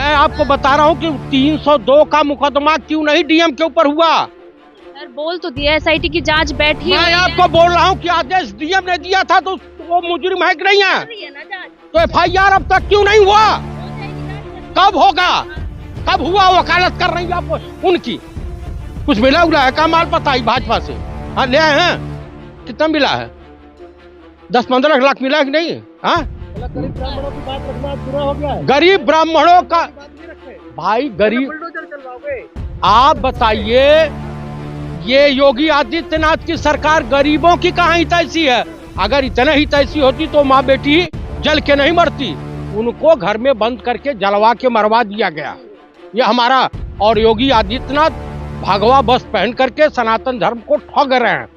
मैं आपको बता रहा हूँ कि 302 का मुकदमा क्यों नहीं डीएम के ऊपर हुआ। सर बोल तो दिया एसआईटी की जांच बैठी मैं आपको बोल रहा हूँ कि आदेश डीएम ने दिया था, तो वो मुजरिम है कि नहीं है? तो एफआईआर अब तक क्यों नहीं हुआ? कब होगा? कब हुआ? वकालत कर रही है आपको उनकी। कुछ मिला उला है? का माल पता है भाजपा से? हाँ ले आए हैं। कितना मिला है? 10-15 लाख मिला है कि नहीं? हाँ, गरीब ब्राह्मणों की बात रखना बुरा हो गया है। गरीब ब्राह्मणों का भाई गरीब, बुलडोजर चलवाओगे? आप बताइए, ये योगी आदित्यनाथ की सरकार गरीबों की कहाँ हितैषी है? अगर इतना हितैषी होती तो माँ बेटी जल के नहीं मरती। उनको घर में बंद करके जलवा के मरवा दिया गया। ये हमारा, और योगी आदित्यनाथ भगवा बस पहन करके सनातन धर्म को ठग रहे हैं।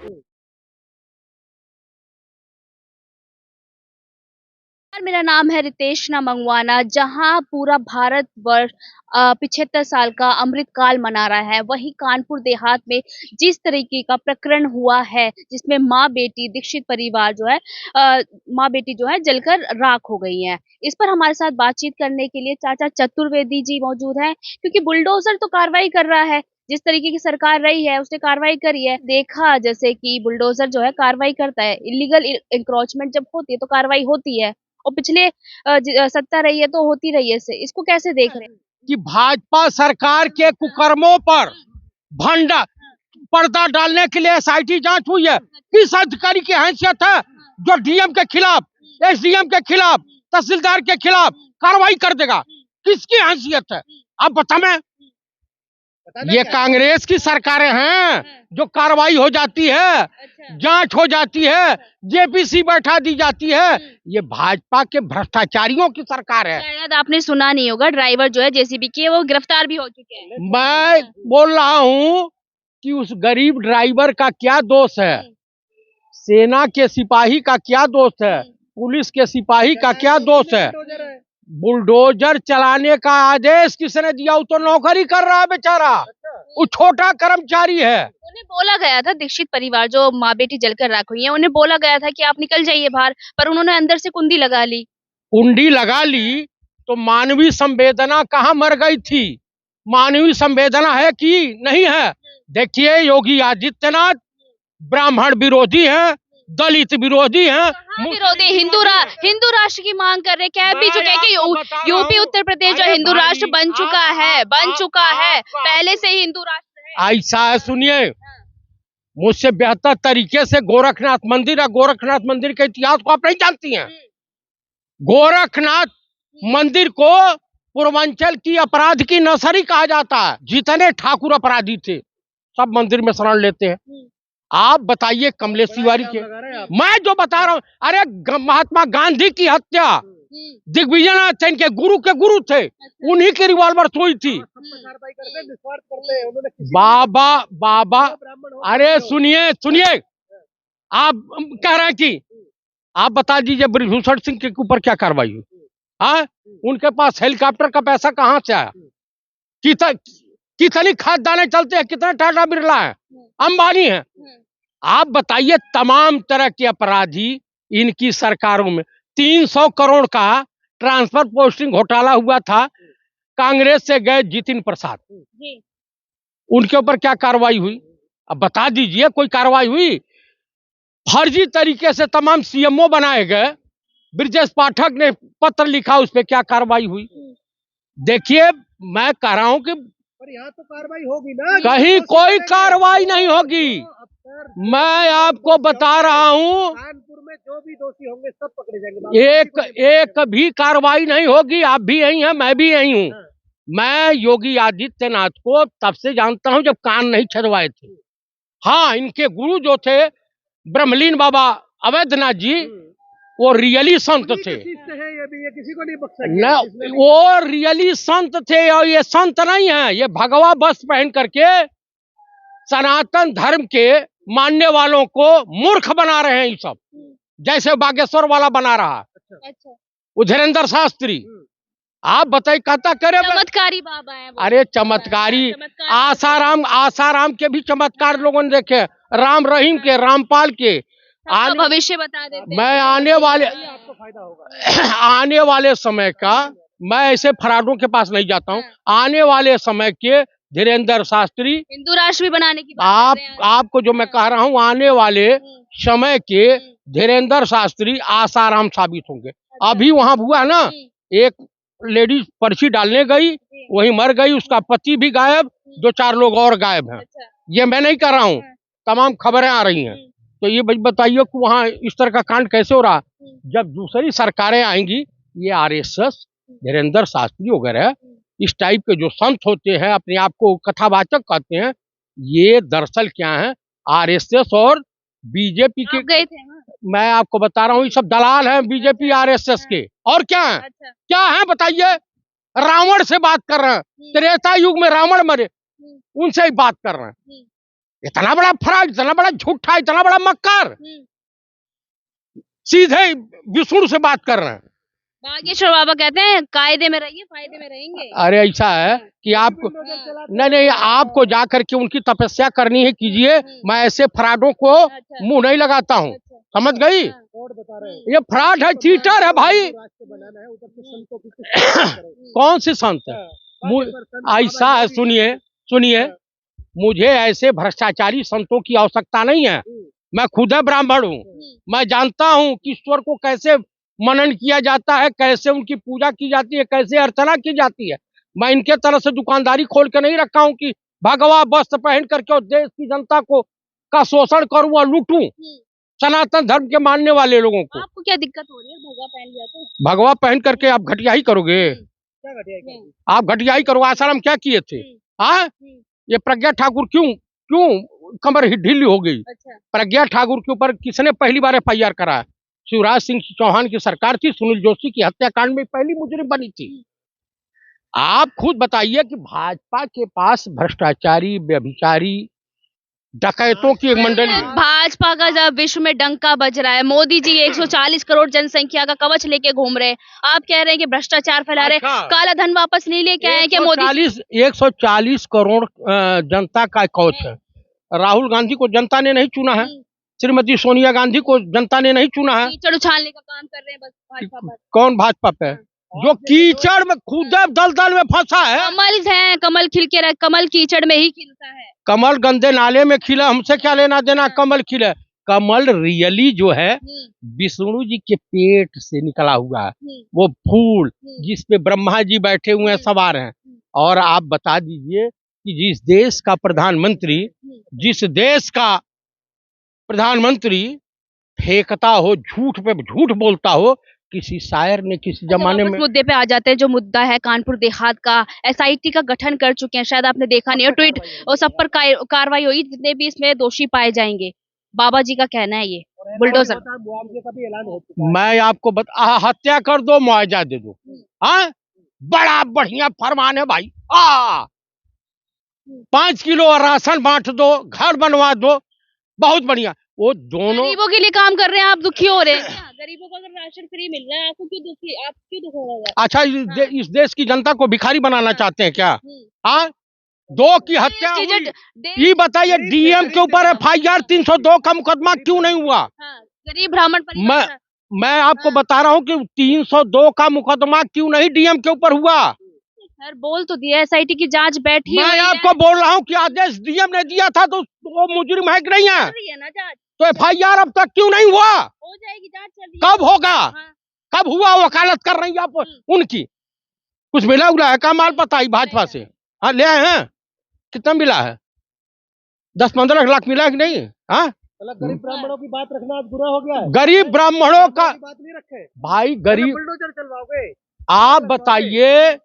मेरा नाम है रितेशना मंगवाना। जहां पूरा भारत वर्ष 75 साल का अमृत काल मना रहा है, वहीं कानपुर देहात में जिस तरीके का प्रकरण हुआ है, जिसमें माँ बेटी दीक्षित परिवार जो है माँ बेटी जो है जलकर राख हो गई है, इस पर हमारे साथ बातचीत करने के लिए चाचा चतुर्वेदी जी मौजूद हैं। क्योंकि बुलडोजर तो कार्रवाई कर रहा है, जिस तरीके की सरकार रही है उसने कार्रवाई करी है। देखा जैसे कि बुलडोजर जो है कार्रवाई करता है, इलीगल इंक्रोचमेंट जब होती है तो कार्रवाई होती है, और पिछले सत्ता रही है तो होती रही है। इसको कैसे देख रहे हैं कि भाजपा सरकार के कुकर्मों पर भंडा पर्दा डालने के लिए एसआईटी जांच हुई है? किस अधिकारी की हैसियत है जो डीएम के खिलाफ, एसडीएम के खिलाफ, तहसीलदार के खिलाफ कार्रवाई कर देगा? किसकी हैसियत है? आप बताएं। ये कांग्रेस की सरकारें हैं जो कार्रवाई हो जाती है, जांच हो जाती है, जेपीसी बैठा दी जाती है। ये भाजपा के भ्रष्टाचारियों की सरकार है। शायद आपने सुना नहीं होगा, ड्राइवर जो है जेसीबी के वो गिरफ्तार भी हो चुके हैं। मैं बोल रहा हूँ कि उस गरीब ड्राइवर का क्या दोष है? सेना के सिपाही का क्या दोष है? पुलिस के सिपाही का क्या दोष है? बुलडोजर चलाने का आदेश किसने दिया? वो तो नौकरी कर रहा है बेचारा, वो छोटा कर्मचारी है। उन्हें बोला गया था, दीक्षित परिवार जो माँ बेटी जलकर राख हुई है, उन्हें बोला गया था कि आप निकल जाइए बाहर, पर उन्होंने अंदर से कुंडी लगा ली। कुंडी लगा ली तो मानवीय संवेदना कहाँ मर गई थी? मानवीय संवेदना है कि नहीं है? देखिए, योगी आदित्यनाथ ब्राह्मण विरोधी हैं, दलित विरोधी हैं, विरोधी हिंदू राष्ट्र की मांग कर रहे, कह भी चुके हैं कि यूपी उत्तर प्रदेश जो हिंदू राष्ट्र बन चुका है, पहले से ही हिंदू राष्ट्र है। ऐसा है, सुनिए, मुझसे बेहतर तरीके से गोरखनाथ मंदिर के इतिहास को आप नहीं जानती हैं। गोरखनाथ मंदिर को पूर्वांचल की अपराध की नर्सरी कहा जाता है। जितने ठाकुर अपराधी थे सब मंदिर में शरण लेते हैं। आप बताइए, कमलेश तिवारी के, मैं जो बता रहा हूँ, अरे महात्मा गांधी की हत्या दिग्विजयनाथ सेन के गुरु थे, उन्हीं की रिवॉल्वर हुई थी। बाबा अरे सुनिए, आप कह रहे हैं कि आप बता दीजिए ब्रजभूषण सिंह के ऊपर क्या कार्रवाई हुई? हाँ, उनके पास हेलीकॉप्टर का पैसा कहाँ से आया? कितनी खाद्यान्ने चलते हैं, कितना टाटा बिरला है, अंबानी है। आप बताइए, तमाम तरह के अपराधी इनकी सरकारों में। 300 करोड़ का ट्रांसफर पोस्टिंग घोटाला हुआ था, कांग्रेस से गए जितिन प्रसाद, उनके ऊपर क्या कार्रवाई हुई? अब बता दीजिए, कोई कार्रवाई हुई? फर्जी तरीके से तमाम सीएमओ बनाए गए, ब्रजेश पाठक ने पत्र लिखा, उस पर क्या कार्रवाई हुई? देखिए, मैं कह रहा हूं कि यहाँ तो कार्रवाई होगी ना, कहीं कोई कार्रवाई नहीं होगी। मैं आपको बता रहा हूँ, कानपुर में जो भी दोषी होंगे सब पकड़े जाएंगे। एक भी कार्रवाई नहीं होगी। आप भी यही हैं, मैं भी यही हूँ। मैं योगी आदित्यनाथ को तब से जानता हूँ जब कान नहीं छदवाए थे। हाँ, इनके गुरु जो थे ब्रह्मलीन बाबा अवैधनाथ जी, वो रियली संत थे। ये किसी को नहीं बख्शेंगे। वो रियली संत थे, और ये संत नहीं है, ये भगवा बस पहन करके सनातन धर्म के मानने वालों को मूर्ख बना रहे हैं। ये सब जैसे बागेश्वर वाला बना रहा, वो धीरेन्द्र शास्त्री। आप बताइए, कहता करे चमत्कारी बाबा है। अरे चमत्कारी, आसाराम के भी चमत्कार लोगों ने देखे, राम रहीम के, रामपाल के। भविष्य बता देते मैं आने वाले समय का मैं ऐसे फराडों के पास नहीं जाता हूँ। आने वाले समय के धीरेन्द्र शास्त्री, हिंदू राष्ट्र भी बनाने की बात कर रहे हैं। आपको जो मैं कह रहा हूँ, आने वाले समय के धीरेन्द्र शास्त्री आसाराम साबित होंगे। अभी वहां हुआ ना, एक लेडीज पर्ची डालने गई, वहीं मर गई, उसका पति भी गायब, 2-4 लोग और गायब हैं। ये मैं नहीं कर रहा हूँ, तमाम खबरें आ रही हैं। तो ये बताइए कि वहाँ इस तरह का कांड कैसे हो रहा। जब दूसरी सरकारें आएंगी, ये आरएसएस, धीरेन्द्र शास्त्री वगैरह इस टाइप के जो संत होते हैं, अपने आप को कथावाचक कहते हैं, ये दरअसल क्या है, आरएसएस और बीजेपी के। गए थे ना? मैं आपको बता रहा हूँ, ये सब दलाल हैं बीजेपी आरएसएस के। और क्या है, क्या है बताइए। रावण से बात कर रहे हैं, त्रेता युग में रावण मरे, उनसे ही बात कर रहे हैं। इतना बड़ा फराड, इतना बड़ा झूठा, इतना बड़ा मक्कार, सीधे विष्णु से बात कर रहे हैं। बागेश्वर बाबा कहते हैं कायदे में रहिए, फायदे में रहेंगे। अरे ऐसा है कि आपको नहीं, आपको जाकर के उनकी तपस्या करनी है, कीजिए। मैं ऐसे फ्रॉडों को मुंह नहीं लगाता हूँ, समझ गई। ये फ्रॉड है, चीटर है भाई। कौन से संत है? ऐसा है, सुनिए, मुझे ऐसे भ्रष्टाचारी संतों की आवश्यकता नहीं है। मैं खुद ब्राह्मण हूँ, मैं जानता हूँ कि ईश्वर को कैसे मनन किया जाता है, कैसे उनकी पूजा की जाती है, कैसे अर्चना की जाती है। मैं इनके तरह से दुकानदारी खोल के नहीं रखा हूँ कि भगवा वस्त्र पहन करके और देश की जनता को का शोषण करूँ और लूटूं सनातन धर्म के मानने वाले लोगों को। आपको क्या दिक्कत हो रही है भगवा पहन लिया तो? भगवा पहन करके आप घटिया ही करोगे, आप घटिया ही करोगे। आसाराम क्या किए थे? हाँ, ये प्रज्ञा ठाकुर क्यों कमर ढीली हो गई? प्रज्ञा ठाकुर के ऊपर किसने पहली बार FIR कराया? शिवराज सिंह चौहान की सरकार थी, सुनील जोशी की हत्याकांड में पहली मुजरिम बनी थी। आप खुद बताइए कि भाजपा के पास भ्रष्टाचारी, व्यभिचारी, डकैतों की एक मंडली है। भाजपा का जब विश्व में डंका बज रहा है, मोदी जी 140 करोड़ जनसंख्या का कवच लेके घूम रहे हैं, आप कह रहे हैं कि भ्रष्टाचार फैला रहे, काला धन वापस नहीं लेके आए क्या मोदी? 140 करोड़ जनता का कवच है। राहुल गांधी को जनता ने नहीं चुना है, श्रीमती सोनिया गांधी को जनता ने नहीं चुना है। कीचड़ उछालने का काम कर रहे हैं बस भाजपा पर। कौन भाजपा पे? जो कीचड़ में खुद दलदल में फंसा है। कमल है, कमल खिल के रहे, कमल कीचड़ में ही खिलता है। कमल गंदे नाले में खिला, हमसे क्या लेना देना कमल खिले। कमल रियली जो है विष्णु जी के पेट से निकला हुआ है, वो फूल जिसपे ब्रह्मा जी बैठे हुए हैं, सवार हैं। और आप बता दीजिए कि जिस देश का प्रधानमंत्री फेंकता हो, झूठ पे झूठ बोलता हो, किसी शायर ने किसी जमाने में। मुद्दे पे आ जाते हैं, जो मुद्दा है कानपुर देहात का, SIT का गठन कर चुके हैं, शायद आपने देखा नहीं हो, ट्वीट और सब पर कार्रवाई हुई, जितने भी इसमें दोषी पाए जाएंगे। बाबा जी का कहना है ये बुलडोजर। मैं आपको हत्या कर दो, मुआवजा दे दो। हाँ, बड़ा बढ़िया फरमान है भाई। 5 किलो राशन बांट दो, घर बनवा दो, बहुत बढ़िया। वो दोनों गरीबों के लिए काम कर रहे हैं, आप दुखी हो रहे हैं क्या? गरीबों को अगर राशन फ्री मिल रहा है, आपको क्यों दुख हो रहा है? अच्छा, इस देश की जनता को भिखारी बनाना चाहते हैं क्या? हाँ, 2 की हत्या हुई। ये बताइए, DM के ऊपर FIR 302 का मुकदमा क्यों नहीं हुआ? गरीब ब्राह्मण परिवार। मैं आपको बता रहा हूँ कि 302 का मुकदमा क्यों नहीं DM के ऊपर हुआ? सर बोल तो दिया, SIT की जांच बैठी। मैं आपको बोल रहा हूँ कि आदेश DM ने दिया था, तो वो मुजरिम है कि नहीं है? तो FIR अब तक क्यों नहीं हुआ? हो जाएगी, जांच चल रही है। कब होगा? कब हुआ? वकालत कर रही है आप उनकी। कुछ मिला है का? माल पता ही भाजपा से? हाँ, ले आए हैं। कितना मिला है? 10-15 लाख मिला है कि नहीं? हाँ, गरीब ब्राह्मणों की बात रखना आज बुरा हो गया है। गरीब ब्राह्मणों का बात नहीं रखे भाई, गरीब बुलडोजर चलवाओगे आप बताइए।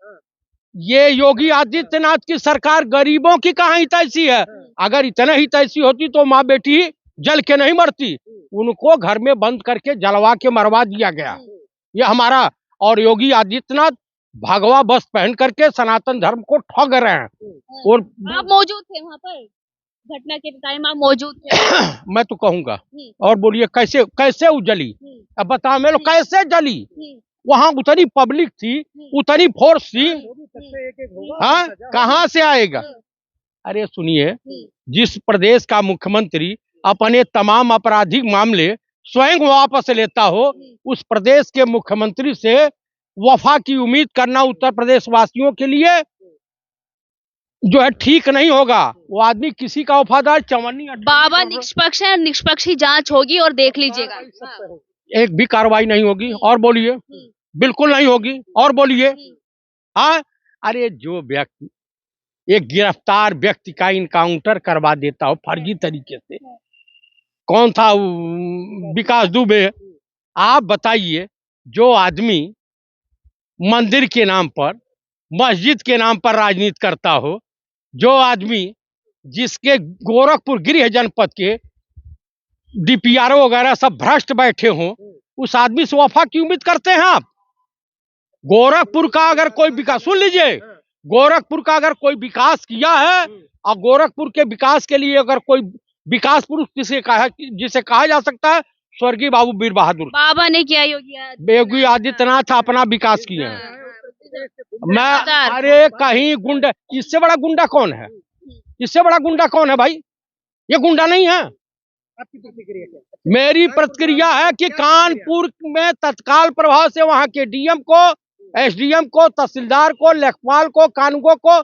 ये योगी आदित्यनाथ की सरकार गरीबों की कहाँ हितैषी है? अगर इतना हितैषी होती तो माँ बेटी जल के नहीं मरती। उनको घर में बंद करके जलवा के मरवा दिया गया। ये हमारा और योगी आदित्यनाथ भगवा वस्त्र पहन करके सनातन धर्म को ठग रहे हैं। और आप मौजूद थे वहाँ पर, घटना के टाइम आप मौजूद थे। मैं तो कहूँगा। और बोलिए कैसे उजली? अब बताओ मेरे, कैसे जली? वहाँ उतनी पब्लिक थी, उतनी फोर्स थी। हाँ, कहाँ से आएगा? अरे सुनिए, जिस प्रदेश का मुख्यमंत्री अपने तमाम आपराधिक मामले स्वयं वापस लेता हो, उस प्रदेश के मुख्यमंत्री से वफा की उम्मीद करना उत्तर प्रदेश वासियों के लिए जो है ठीक नहीं होगा। वो आदमी किसी का वफादार चवन्नी बाबा निष्पक्ष है, निष्पक्ष ही जांच होगी और देख लीजिएगा। एक भी कार्रवाई नहीं होगी। और बोलिए, बिल्कुल नहीं होगी। और बोलिए, हाँ, अरे जो व्यक्ति एक गिरफ्तार व्यक्ति का इनकाउंटर करवा देता हो फर्जी तरीके से, कौन था विकास दुबे, आप बताइए, जो आदमी मंदिर के नाम पर, मस्जिद के नाम पर राजनीति करता हो, जो आदमी जिसके गोरखपुर गृह जनपद के डीपीआरओ वगैरह सब भ्रष्ट बैठे हों, उस आदमी से वफा की उम्मीद करते हैं आप? गोरखपुर का अगर कोई विकास, सुन लीजिए, गोरखपुर का अगर कोई विकास किया है और गोरखपुर के विकास के लिए अगर कोई विकास पुरुष जिसे कहा जा सकता है, स्वर्गीय बाबू वीर बहादुर बाबा ने किया, योगी आदित्यनाथ अपना विकास किए हैं। मैं अरे कहीं गुंडा, इससे बड़ा गुंडा कौन है? इससे बड़ा गुंडा कौन है भाई? ये गुंडा नहीं है। आपकी प्रतिक्रिया क्या है? मेरी प्रतिक्रिया है कि कानपुर में तत्काल प्रभाव से वहां के डीएम को, एसडीएम को, तहसीलदार को, लेखपाल को, कानूनगो को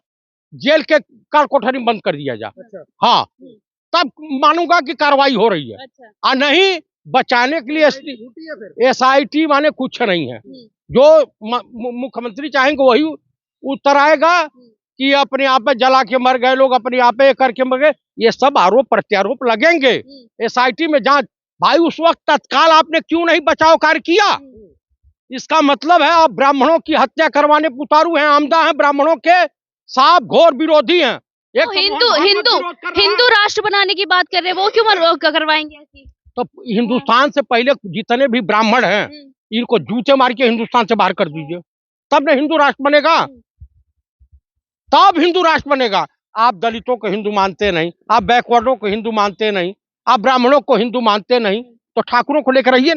जेल के काल कोठरी में बंद कर दिया जाए। अच्छा। हाँ, तब मानूंगा कि कार्रवाई हो रही है। अच्छा। और नहीं बचाने के लिए झूठी है फिर। एसआईटी माने कुछ नहीं है। जो मुख्यमंत्री चाहेंगे वही उत्तर आएगा कि अपने आप में जला के मर गए लोग, अपने आप में करके मर गए, ये सब आरोप प्रत्यारोप लगेंगे एसआईटी में जांच। भाई उस वक्त तत्काल आपने क्यों नहीं बचाव कार्य किया? इसका मतलब है आप ब्राह्मणों की हत्या करवाने पर उतारू हैं, आमदा हैं, ब्राह्मणों के साफ घोर विरोधी हैं। तो हिंदू राष्ट्र बनाने की बात कर रहे हैं, वो क्यों करवाएंगे ऐसी? तो हिंदुस्तान से पहले जितने भी ब्राह्मण हैं, इनको जूते मार के हिंदुस्तान से बाहर कर दीजिए, तब न हिंदू राष्ट्र बनेगा, तब हिंदू राष्ट्र बनेगा। आप दलितों को हिंदू मानते नहीं, आप बैकवर्डों को हिंदू मानते नहीं, आप ब्राह्मणों को हिंदू मानते नहीं, तो ठाकुरों को लेकर आइए।